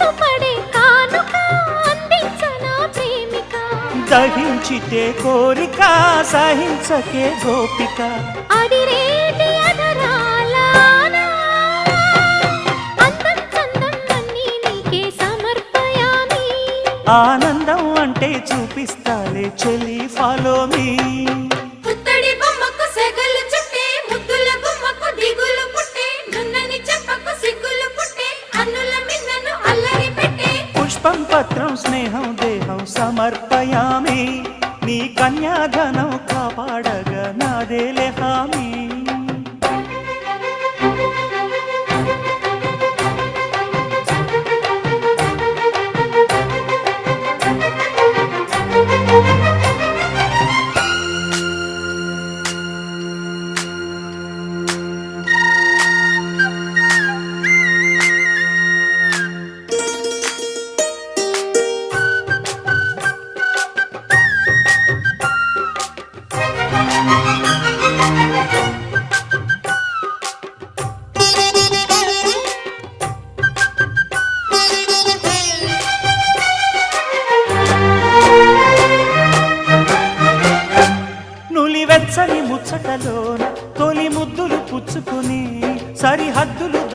మనసు పడే కానుక అందించనా ప్రేమిక దహించితే కోరిక సహించకే గోపిక అడిరేటి అధరాల అందం చందం అన్నీ నీకే సమర్పయామి ఆనందం అంటే చూపిస్తాలే చెలి ఫాలో మీ పుత్తడి బొమ్మకు సెగలు చుట్టే ముద్దుల గుమ్మకు దిగులు పుట్టే నున్నని చెప్పకు సిగ్గులు పుట్టే అన్నుల మిన్నను అల్లరి పెట్టే పుష్పం పత్రం స్నేహం దేహం సమర్పయామి నీ కన్యాధనం కాపాడగా నాదేలే హామీ వెచ్చని ముచ్చటలోన తొలి ముద్దులు పుచ్చుకుని సరిహద్దులు